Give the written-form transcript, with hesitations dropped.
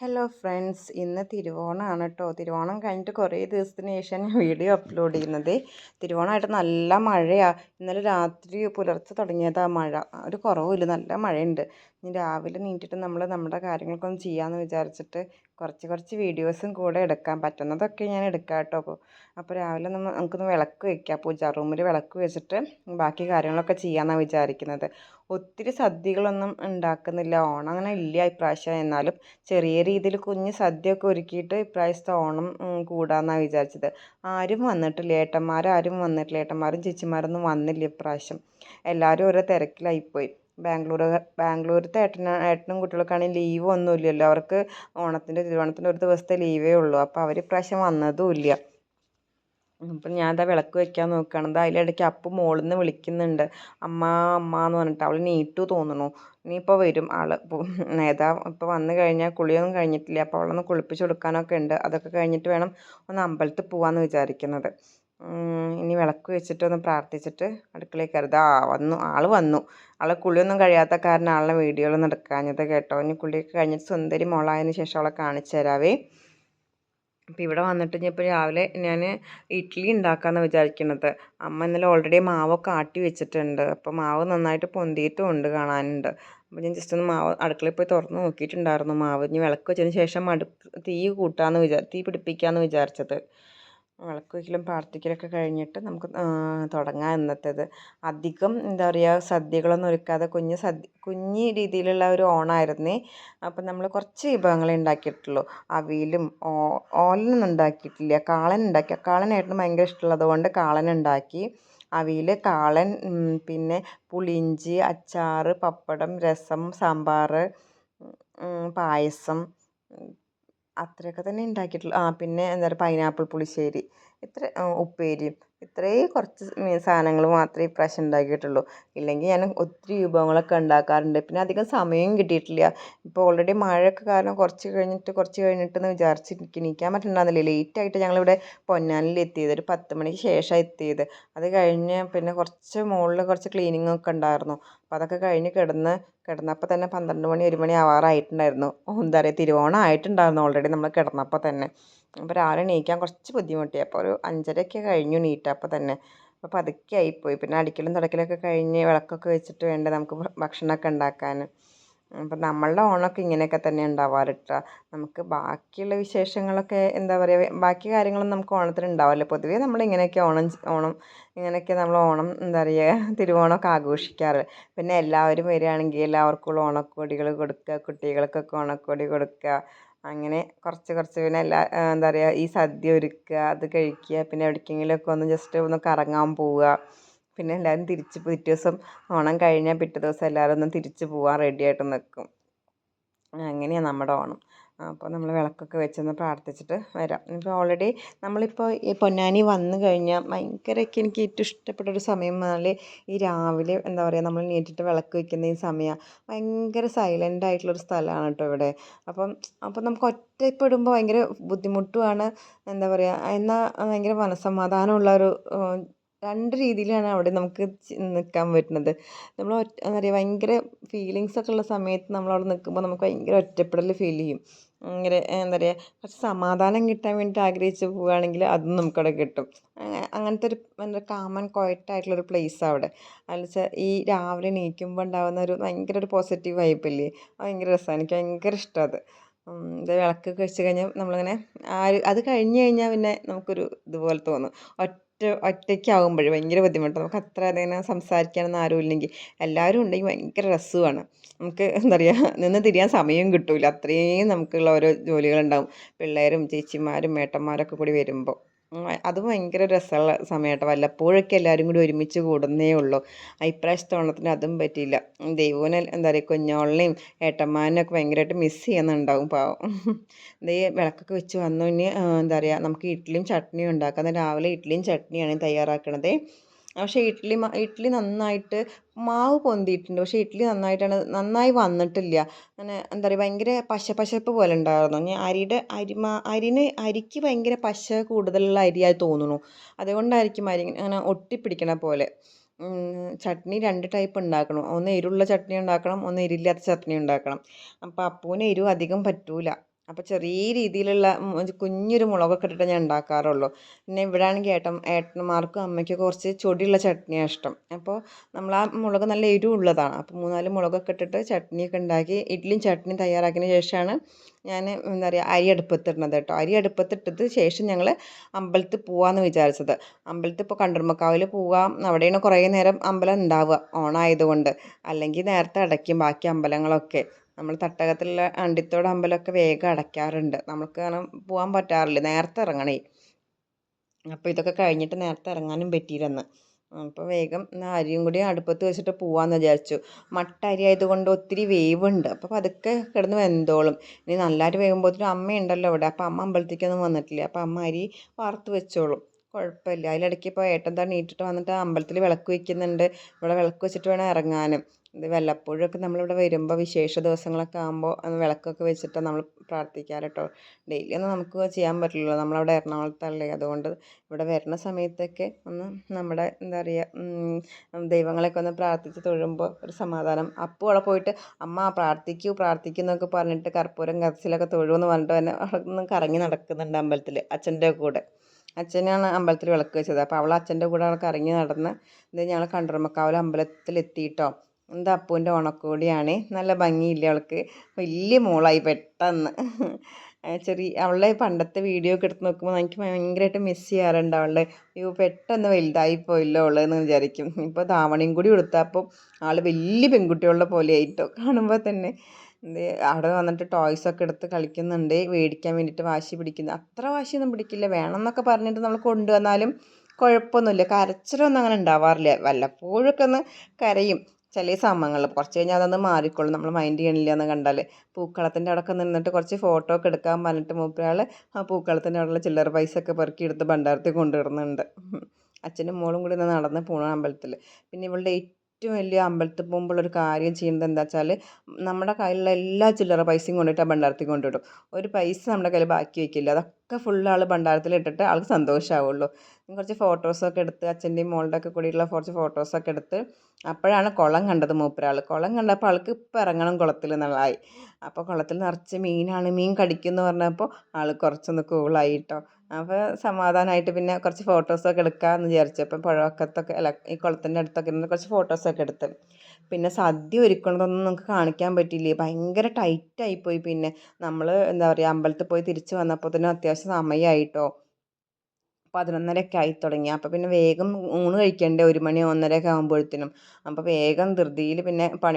Hello friends, ഇന്ന് തിരുവോണമാണ് കേട്ടോ. തിരുവോണം കഴിഞ്ഞിട്ട് കുറേ ദിവസത്തിന് ശേഷം ഞാൻ വീഡിയോ അപ്ലോഡ് ചെയ്യുന്നത്. തിരുവോണമായിട്ട് നല്ല മഴയാണ്. ഇന്നലെ രാത്രി പുലർച്ചെ തുടങ്ങിയതാണ് മഴ. ഒരു കുറവുമില്ല, നല്ല മഴയുണ്ട്. ഇനി രാവിലെ നീട്ടിട്ട് നമ്മുടെ കാര്യങ്ങൾക്കൊന്ന് ചെയ്യാമെന്ന് വിചാരിച്ചിട്ട് കുറച്ച് വീഡിയോസും കൂടെ എടുക്കാൻ പറ്റുന്നതൊക്കെ ഞാൻ എടുക്കാം കേട്ടോ. അപ്പോൾ രാവിലെ നമുക്കൊന്ന് വിളക്ക് വയ്ക്കാം. പൂജാ റൂമിൽ വിളക്ക് വെച്ചിട്ട് ബാക്കി കാര്യങ്ങളൊക്കെ ചെയ്യാമെന്നാണ് വിചാരിക്കുന്നത്. ഒത്തിരി സദ്യകളൊന്നും ഉണ്ടാക്കുന്നില്ല, ഓണം അങ്ങനെ ഇല്ല ഇപ്രാവശ്യം. എന്നാലും ചെറിയ രീതിയിൽ കുഞ്ഞ് സദ്യയൊക്കെ ഒരുക്കിയിട്ട് ഇപ്രാവശ്യത്തെ ഓണം കൂടാമെന്നാണ് വിചാരിച്ചത്. ആരും വന്നിട്ടില്ല, ഏട്ടന്മാരും വന്നിട്ടില്ല. ഏട്ടന്മാരും ചേച്ചിമാരൊന്നും വന്നില്ല ഇപ്രാവശ്യം. എല്ലാവരും ഓരോ തിരക്കിലായിപ്പോയി. ബാംഗ്ലൂരത്തെ ഏട്ടനും കുട്ടികൾക്കാണെങ്കിൽ ലീവ് ഒന്നുമില്ലല്ലോ. അവർക്ക് തിരുവോണത്തിൻ്റെ ഒരു ദിവസത്തെ ലീവേ ഉള്ളൂ. അപ്പോൾ അവർ ഇപ്രാവശ്യം വന്നതുമില്ല. അപ്പം ഞാൻ എന്താ വിളക്ക് വെക്കാൻ നോക്കുകയാണ്. അതിലിടയ്ക്ക് അപ്പം മോളിൽ നിന്ന് വിളിക്കുന്നുണ്ട്, അമ്മ അമ്മ എന്ന് പറഞ്ഞിട്ട്. അവൾ നീട്ടു തോന്നുന്നു. ഇനിയിപ്പോൾ വരും ആൾ. ഇപ്പോൾ വന്നു കഴിഞ്ഞാൽ കുളിയൊന്നും കഴിഞ്ഞിട്ടില്ല. അപ്പോൾ അവളൊന്ന് കുളിപ്പിച്ച് കൊടുക്കാനൊക്കെ ഉണ്ട്. അതൊക്കെ കഴിഞ്ഞിട്ട് വേണം ഒന്ന് അമ്പലത്തിൽ പോകാമെന്ന് വിചാരിക്കുന്നത്. ഇനി വിളക്ക് വെച്ചിട്ട് ഒന്ന് പ്രാർത്ഥിച്ചിട്ട് അടുക്കളയിൽ കയറുക. ആൾ വന്നു. കുളിയൊന്നും കഴിയാത്ത കാരണം ആളുടെ വീഡിയോകളൊന്നും എടുക്കാഞ്ഞത് കേട്ടോ. ഇനി കുളിയൊക്കെ കഴിഞ്ഞിട്ട് സുന്ദരി മോളായതിന് ശേഷം അവളെ കാണിച്ചു തരാവേ. അപ്പോൾ ഇവിടെ വന്നിട്ട് ഇപ്പോൾ രാവിലെ ഞാൻ ഇഡ്ഡലി ഉണ്ടാക്കാമെന്ന് വിചാരിക്കുന്നത്. അമ്മ ഇന്നലെ ഓൾറെഡി മാവൊക്കെ ആട്ടി വെച്ചിട്ടുണ്ട്. അപ്പോൾ മാവ് നന്നായിട്ട് പൊന്തിയിട്ടും ഉണ്ട്, കാണാനുണ്ട്. അപ്പോൾ ഞാൻ ജസ്റ്റ് ഒന്ന് മാവ് അടുക്കളയിൽ പോയി തുറന്ന് നോക്കിയിട്ടുണ്ടായിരുന്നു മാവ്. ഇനി വിളക്ക് വെച്ചതിന് ശേഷം തീ പിടിപ്പിക്കാമെന്ന് വിചാരിച്ചത്. വിളക്ക് വയ്ക്കലും പ്രാർത്ഥിക്കലൊക്കെ കഴിഞ്ഞിട്ട് നമുക്ക് തുടങ്ങാം ഇന്നത്തേത്. അധികം എന്താ പറയുക, സദ്യകളൊന്നും ഒരുക്കാതെ കുഞ്ഞ് രീതിയിലുള്ള ഒരു ഓണമായിരുന്നേ. അപ്പം നമ്മൾ കുറച്ച് വിഭവങ്ങളെ ഉണ്ടാക്കിയിട്ടുള്ളൂ. അവിയലും ഓലനൊന്നും ഉണ്ടാക്കിയിട്ടില്ല. കാളനായിരുന്നു ഭയങ്കര ഇഷ്ടമുള്ളത് കൊണ്ട് കാളൻ ഉണ്ടാക്കി. അവിയൽ, കാളൻ, പിന്നെ പുളിയിഞ്ചി, അച്ചാർ, പപ്പടം, രസം, സാമ്പാർ, പായസം, അത്രയൊക്കെ തന്നെ ഉണ്ടാക്കിയിട്ടുള്ളൂ. പിന്നെ എന്താ പറയുക, പൈനാപ്പിൾ പുളിശ്ശേരി, ഉപ്പേരിയും, ഇത്രയും കുറച്ച് സാധനങ്ങൾ മാത്രമേ ഇപ്രാവശ്യം ഉണ്ടാക്കിയിട്ടുള്ളൂ. ഇല്ലെങ്കിൽ ഞാൻ ഒത്തിരി വിഭവങ്ങളൊക്കെ ഉണ്ടാക്കാറുണ്ട്. പിന്നെ അധികം സമയം കിട്ടിയിട്ടില്ല. ഇപ്പോൾ ഓൾറെഡി മഴയൊക്കെ കാരണം കുറച്ച് കഴിഞ്ഞിട്ടെന്ന് വിചാരിച്ചിരിക്കും. എണീക്കാൻ പറ്റുന്നുണ്ടായിരുന്നില്ല. ലേറ്റായിട്ട് ഞങ്ങളിവിടെ പൊന്നാനിയിൽ എത്തിയത്. ഒരു 10 മണിക്ക് ശേഷമാണ് എത്തിയത്. അത് കഴിഞ്ഞ് പിന്നെ മുകളിൽ കുറച്ച് ക്ലീനിങ്ങൊക്കെ ഉണ്ടായിരുന്നു. അപ്പോൾ അതൊക്കെ കഴിഞ്ഞ് കിടന്നപ്പോൾ തന്നെ 12 മണി 1 മണി ആവാറായിട്ടുണ്ടായിരുന്നു. എന്താ പറയുക, തിരുവോണം ആയിട്ടുണ്ടായിരുന്നു ഓൾറെഡി നമ്മൾ കിടന്നപ്പോൾ തന്നെ. അപ്പോൾ രാവിലെ എണീക്കാൻ കുറച്ച് ബുദ്ധിമുട്ടി. അപ്പോൾ ഒരു 5:30 കഴിഞ്ഞു എണീറ്റപ്പോൾ തന്നെ. അപ്പോൾ പതുക്കെ ആയിപ്പോയി. പിന്നെ അടിക്കലും തുടക്കലൊക്കെ കഴിഞ്ഞ് വിളക്കൊക്കെ വെച്ചിട്ട് വേണ്ടേ നമുക്ക് ഭക്ഷണമൊക്കെ ഉണ്ടാക്കാൻ. അപ്പം നമ്മളുടെ ഓണമൊക്കെ ഇങ്ങനെയൊക്കെ തന്നെ ഉണ്ടാവാറ് കേട്ടോ. നമുക്ക് ബാക്കിയുള്ള വിശേഷങ്ങളൊക്കെ എന്താ പറയുക, ബാക്കി കാര്യങ്ങളൊന്നും നമുക്ക് ഓണത്തിന് ഉണ്ടാവില്ല. പൊതുവേ നമ്മളിങ്ങനെയൊക്കെ ഓണം ഇങ്ങനെയൊക്കെ നമ്മൾ എന്താ പറയുക, തിരുവോണമൊക്കെ ആഘോഷിക്കാറ്. പിന്നെ എല്ലാവരും വരികയാണെങ്കിൽ എല്ലാവർക്കും ഓണക്കോടികൾ കൊടുക്കുക, കുട്ടികൾക്കൊക്കെ ഓണക്കോടി കൊടുക്കുക. അങ്ങനെ കുറച്ച് പിന്നെ എന്താ പറയുക, ഈ സദ്യ ഒരുക്കുക, അത് കഴിക്കുക, പിന്നെ എവിടേക്കെങ്കിലുമൊക്കെ ഒന്ന് ജസ്റ്റ് ഒന്ന് കറങ്ങാൻ പോവുക. പിന്നെ എല്ലാവരും പിറ്റേ ദിവസം ഓണം കഴിഞ്ഞാൽ പിറ്റേ ദിവസം എല്ലാവരും ഒന്ന് തിരിച്ച് പോകാൻ റെഡിയായിട്ട് നിൽക്കും. അങ്ങനെയാണ് നമ്മുടെ ഓണം. അപ്പോൾ നമ്മൾ വിളക്കൊക്കെ വെച്ചൊന്ന് പ്രാർത്ഥിച്ചിട്ട് വരാം. ഇപ്പോൾ ഓൾറെഡി നമ്മളിപ്പോൾ ഈ പൊന്നാനി വന്നു കഴിഞ്ഞാൽ ഭയങ്കരമൊക്കെ എനിക്ക് ഏറ്റവും ഇഷ്ടപ്പെട്ടൊരു സമയം പറഞ്ഞാൽ ഈ രാവിലെ എന്താ പറയുക, നമ്മൾ നീട്ടിട്ട് വിളക്ക് വയ്ക്കുന്ന ഈ സമയമാണ്. ഭയങ്കര സൈലൻ്റ് ആയിട്ടുള്ളൊരു സ്ഥലമാണ് കേട്ടോ ഇവിടെ. അപ്പം നമുക്ക് ഒറ്റപ്പെടുമ്പോൾ ഭയങ്കര ബുദ്ധിമുട്ടുമാണ്. എന്താ പറയുക, എന്നാൽ ഭയങ്കര മനസ്സമാധാനമുള്ളൊരു രണ്ട് രീതിയിലാണ് അവിടെ നമുക്ക് നിൽക്കാൻ പറ്റുന്നത്. നമ്മൾ എന്താ പറയുക, ഭയങ്കര ഫീലിങ്സൊക്കെ ഉള്ള സമയത്ത് നമ്മളവിടെ നിൽക്കുമ്പോൾ നമുക്ക് ഭയങ്കര ഒറ്റപ്പെടൽ ഫീൽ ചെയ്യും. ഭയങ്കര എന്താ പറയുക, കുറച്ച് സമാധാനം കിട്ടാൻ വേണ്ടിയിട്ട് ആഗ്രഹിച്ച് പോവുകയാണെങ്കിൽ അതും നമുക്കവിടെ കിട്ടും. അങ്ങനത്തെ ഒരു എന്താ കാം ആൻഡ് ക്വയറ്റ് ആയിട്ടുള്ളൊരു പ്ലേസാണ് അവിടെ. അതെന്ന് വെച്ചാൽ ഈ രാവിലെ എണീക്കുമ്പോൾ ഉണ്ടാകുന്ന ഒരു ഭയങ്കര ഒരു പോസിറ്റീവ് വൈബില്ലേ, ഭയങ്കര രസമാണ്. എനിക്ക് ഭയങ്കര ഇഷ്ടമാണ് അത്. ഇത് വിളക്കൊക്കെ വെച്ച് കഴിഞ്ഞാൽ നമ്മളിങ്ങനെ അത് കഴിഞ്ഞ് കഴിഞ്ഞാൽ പിന്നെ നമുക്കൊരു ഇതുപോലെ തോന്നും. ഒറ്റയ്ക്കാവുമ്പോഴേ ഭയങ്കര ബുദ്ധിമുട്ടാണ്. നമുക്ക് അത്ര അധികം സംസാരിക്കാനൊന്നും ആരും ഇല്ലെങ്കിൽ, എല്ലാവരും ഉണ്ടെങ്കിൽ ഭയങ്കര രസമാണ്. നമുക്ക് എന്താ പറയുക, നിന്ന് തിരിയാൻ സമയം കിട്ടില്ല. അത്രയും നമുക്കുള്ള ഓരോ ജോലികളുണ്ടാവും. പിള്ളേരും ചേച്ചിമാരും ഏട്ടന്മാരൊക്കെ കൂടി വരുമ്പോൾ അത് ഭയങ്കര രസമുള്ള സമയം കേട്ടോ. വല്ലപ്പോഴൊക്കെ എല്ലാവരും കൂടി ഒരുമിച്ച് കൂടുന്നേ ഉള്ളൂ. ഇപ്രാവശ്യത്തെ ഓണത്തിന് അതും പറ്റിയില്ല. ദൈവനെ എന്താ പറയുക, കുഞ്ഞോളിനെയും ഏട്ടന്മാരനെയൊക്കെ ഭയങ്കരമായിട്ട് മിസ് ചെയ്യുന്നുണ്ടാവും പാവം. ദേ വിളക്കൊക്കെ വെച്ച് വന്നു. ഇനി എന്താ പറയുക, നമുക്ക് ഇഡ്ഡലിയും ചട്നിയും ഉണ്ടാക്കാം. രാവിലെ ഇഡ്ഡലിയും ചട്നിയാണ് തയ്യാറാക്കണത്. പക്ഷേ ഇഡ്ഡലി നന്നായിട്ട് മാവ് പൊന്തിയിട്ടുണ്ട്. പക്ഷേ ഇഡ്ഡലി നന്നായി വന്നിട്ടില്ല. അങ്ങനെ എന്താ പറയുക, ഭയങ്കര പശപ്പ് പോലെ ഉണ്ടായിരുന്നു. ഞാൻ അരിക്ക് ഭയങ്കര പശ കൂടുതലുള്ള അരിയായി തോന്നുന്നു. അതുകൊണ്ടായിരിക്കും അങ്ങനെ ഒട്ടിപ്പിടിക്കണ പോലെ. ചട്നി 2 ടൈപ്പ് ഉണ്ടാക്കണം. ഒന്ന് എരിവുള്ള ചട്നി ഉണ്ടാക്കണം, ഒന്ന് എരിവില്ലാത്ത ചട്നി ഉണ്ടാക്കണം. അപ്പോൾ അപ്പൂന് എരിവ് അധികം പറ്റൂല. അപ്പോൾ ചെറിയ രീതിയിലുള്ള കുഞ്ഞൊരു മുളകൊക്കെ ഇട്ടിട്ട് ഞാൻ ഉണ്ടാക്കാറുള്ളൂ. പിന്നെ ഇവിടെ ആണെങ്കിൽ ഏട്ടന്മാർക്കും അമ്മയ്ക്കൊക്കെ കുറച്ച് ചൊടിയുള്ള ചട്നിയാണ് ഇഷ്ടം. അപ്പോൾ നമ്മൾ ആ മുളക് നല്ല എരിവുള്ളതാണ്. അപ്പോൾ 3-4 മുളകൊക്കെ ഇട്ടിട്ട് ചട്നിയൊക്കെ ഉണ്ടാക്കി ഇഡ്ഡലിയും ചട്നിയും തയ്യാറാക്കിയതിന് ശേഷമാണ് ഞാൻ എന്താ പറയുക അരി അടുപ്പത്തിടുന്നത് കേട്ടോ. അരി അടുപ്പത്തിട്ടത് ശേഷം ഞങ്ങൾ അമ്പലത്തിൽ പോവാമെന്ന് വിചാരിച്ചത്. അമ്പലത്തിൽ ഇപ്പോൾ കണ്ടർമ്മക്കാവിൽ പോവാം. അവിടെയാണ് കുറേ നേരം അമ്പലം ഉണ്ടാവുക ഓണായതുകൊണ്ട്. അല്ലെങ്കിൽ നേരത്തെ അടയ്ക്കും ബാക്കി അമ്പലങ്ങളൊക്കെ. നമ്മൾ തട്ടകത്തിലുള്ള അണ്ടിത്തോട് അമ്പലമൊക്കെ വേഗം അടയ്ക്കാറുണ്ട്. നമുക്ക് കാരണം പോകാൻ പറ്റാറില്ല, നേരത്തെ ഇറങ്ങണേ. അപ്പോൾ ഇതൊക്കെ കഴിഞ്ഞിട്ട് നേരത്തെ ഇറങ്ങാനും പറ്റിയില്ലെന്ന്. അപ്പോൾ വേഗം അരിയും കൂടി അടുപ്പത്ത് വെച്ചിട്ട് പോകാമെന്ന് വിചാരിച്ചു. മട്ട അരി ആയതുകൊണ്ട് ഒത്തിരി വേവുണ്ട്. അപ്പോൾ പതുക്കെ കിടന്ന് വെന്തോളും. ഇനി നല്ല അരി വേകുമ്പോഴത്തേനും അമ്മയുണ്ടല്ലോ ഇവിടെ. അപ്പോൾ അമ്മ അമ്പലത്തേക്കൊന്നും വന്നിട്ടില്ല. അപ്പോൾ അമ്മ അരി വാർത്ത് വെച്ചോളും, കുഴപ്പമില്ല. അതിലിടയ്ക്ക് ഇപ്പോൾ ഏട്ടൻ തന്നെ നീട്ടിട്ട് വന്നിട്ട് അമ്പലത്തിൽ വിളക്ക് വയ്ക്കുന്നുണ്ട്. ഇവിടെ വിളക്ക് വെച്ചിട്ട് വേണം ഇറങ്ങാനും. ഇത് വല്ലപ്പോഴൊക്കെ നമ്മളിവിടെ വരുമ്പോൾ വിശേഷ ദിവസങ്ങളൊക്കെ ആകുമ്പോൾ വിളക്കൊക്കെ വെച്ചിട്ട് നമ്മൾ പ്രാർത്ഥിക്കാറ് കേട്ടോ. ഡെയിലി ഒന്നും നമുക്ക് ചെയ്യാൻ പറ്റില്ലല്ലോ, നമ്മളവിടെ എറണാകുളത്തല്ലേ. അതുകൊണ്ട് ഇവിടെ വരുന്ന സമയത്തൊക്കെ ഒന്ന് നമ്മുടെ എന്താ പറയുക ദൈവങ്ങളെയൊക്കെ ഒന്ന് പ്രാർത്ഥിച്ച് തൊഴുമ്പോൾ ഒരു സമാധാനം. അപ്പോൾ അവിടെ പോയിട്ട് അമ്മ പ്രാർത്ഥിക്കൂ പ്രാർത്ഥിക്കൂ എന്നൊക്കെ പറഞ്ഞിട്ട് കർപ്പൂരം കത്തിച്ചിലൊക്കെ തൊഴുമെന്ന് പറഞ്ഞിട്ട് തന്നെ അവിടെ നിന്ന് കറങ്ങി നടക്കുന്നുണ്ട് അമ്പലത്തിൽ അച്ഛൻ്റെ കൂടെ. അച്ഛനാണ് അമ്പലത്തിൽ വിളക്ക് വെച്ചത്. അപ്പോൾ അവൾ അച്ഛൻ്റെ കൂടെ അവിടെ കറങ്ങി നടന്ന് ഇത് ഞങ്ങൾ കണ്ടർമ്മക്കാവിൽ അമ്പലത്തിലെത്തിയിട്ടോ. എന്താ അപ്പൂൻ്റെ ഓണക്കോടിയാണ്, നല്ല ഭംഗിയില്ലേ അവൾക്ക്. വലിയ മോളായി പെട്ടെന്ന്. അവളുടെ പണ്ടത്തെ വീഡിയോ ഒക്കെ എടുത്ത് നോക്കുമ്പോൾ എനിക്ക് ഭയങ്കരമായിട്ട് മിസ് ചെയ്യാറുണ്ട് അവളുടെ. അയ്യോ പെട്ടെന്ന് വലുതായി പോയില്ലോ ഉള്ളതെന്ന് വിചാരിക്കും. ഇപ്പോൾ ധാവണിയും കൂടി കൊടുത്തപ്പോൾ ആൾ വലിയ പെൺകുട്ടികളുടെ പോലെ ആയിട്ടോ കാണുമ്പോൾ തന്നെ. അവിടെ വന്നിട്ട് ടോയ്സൊക്കെ എടുത്ത് കളിക്കുന്നുണ്ട്, മേടിക്കാൻ വേണ്ടിയിട്ട് വാശി പിടിക്കുന്നു. അത്ര വാശിയൊന്നും പിടിക്കില്ല, വേണം എന്നൊക്കെ പറഞ്ഞിട്ട് നമ്മൾ കൊണ്ടുവന്നാലും കുഴപ്പമൊന്നുമില്ല. കരച്ചിലൊന്നും അങ്ങനെ ഉണ്ടാവാറില്ല. വല്ലപ്പോഴൊക്കെ ഒന്ന് കരയും ചില സമയങ്ങളിൽ. കുറച്ച് കഴിഞ്ഞാൽ അതൊന്ന് മാറിക്കോളും, നമ്മൾ മൈൻഡ് ചെയ്യണില്ല എന്ന് കണ്ടാൽ. പൂക്കളത്തിൻ്റെ അവിടെയൊക്കെ നിന്നിട്ട് കുറച്ച് ഫോട്ടോ ഒക്കെ എടുക്കാൻ പറഞ്ഞിട്ട് മൂപ്പരാൾ ആ പൂക്കളത്തിൻ്റെ അവിടെയുള്ള ചില്ലറ പൈസ ഒക്കെ പെറുക്കി എടുത്ത് ഭണ്ഡാരത്തിൽ കൊണ്ടുവരുന്നുണ്ട്. അച്ഛനും മോളും കൂടി ഒന്ന് നടന്ന് പോകണം അമ്പലത്തിൽ. പിന്നെ ഇവളുടെ ഏറ്റവും വലിയ അമ്പലത്തിൽ പോകുമ്പോഴൊരു കാര്യം ചെയ്യുന്നത് എന്താ വെച്ചാൽ നമ്മുടെ കയ്യിലുള്ള എല്ലാ ചില്ലറ പൈസയും കൊണ്ടിട്ട് ആ ഭണ്ഡാരത്തിൽ കൊണ്ടിടും. ഒരു പൈസ നമ്മുടെ കയ്യിൽ ബാക്കി വയ്ക്കില്ല. അതൊക്കെ ഫുൾ ആൾ ഭണ്ഡാരത്തിൽ ഇട്ടിട്ട് ആൾക്ക് സന്തോഷമാവുള്ളൂ. കുറച്ച് ഫോട്ടോസൊക്കെ എടുത്ത് അച്ഛൻ്റെയും മോളുടെ ഒക്കെ കൂടിയുള്ള കുറച്ച് ഫോട്ടോസൊക്കെ എടുത്ത് അപ്പോഴാണ് കുളം കണ്ടത് മൂപ്പരാൾ. കുളം കണ്ടപ്പോൾ ആൾക്ക് ഇപ്പം ഇറങ്ങണം കുളത്തിൽ എന്നുള്ളതായി. അപ്പോൾ കുളത്തിൽ നിറച്ച് മീനാണ്, മീൻ കടിക്കുമെന്ന് പറഞ്ഞപ്പോൾ ആൾ കുറച്ചൊന്ന് കൂളായി കേട്ടോ. അപ്പോൾ സമാധാനമായിട്ട് പിന്നെ കുറച്ച് ഫോട്ടോസൊക്കെ എടുക്കാമെന്ന് വിചാരിച്ചു. അപ്പം പുഴവക്കത്തൊക്കെ അല്ല ഈ കുളത്തിൻ്റെ അടുത്തൊക്കെ ഇരുന്ന് കുറച്ച് ഫോട്ടോസൊക്കെ എടുത്ത്. പിന്നെ സദ്യ ഒരുക്കണതൊന്നും നമുക്ക് കാണിക്കാൻ പറ്റിയില്ലേ, ഭയങ്കര ടൈറ്റായിപ്പോയി. പിന്നെ നമ്മൾ എന്താ പറയുക അമ്പലത്തിൽ പോയി തിരിച്ച് വന്നപ്പോൾ തന്നെ അത്യാവശ്യം സമയമായിട്ടോ. 11:30 ആയി തുടങ്ങി. അപ്പോൾ പിന്നെ വേഗം ഊണ് കഴിക്കണ്ടേ, 1 മണി 1:30 ആകുമ്പോഴത്തേനും. അപ്പോൾ വേഗം ധൃതിയിൽ പിന്നെ പണി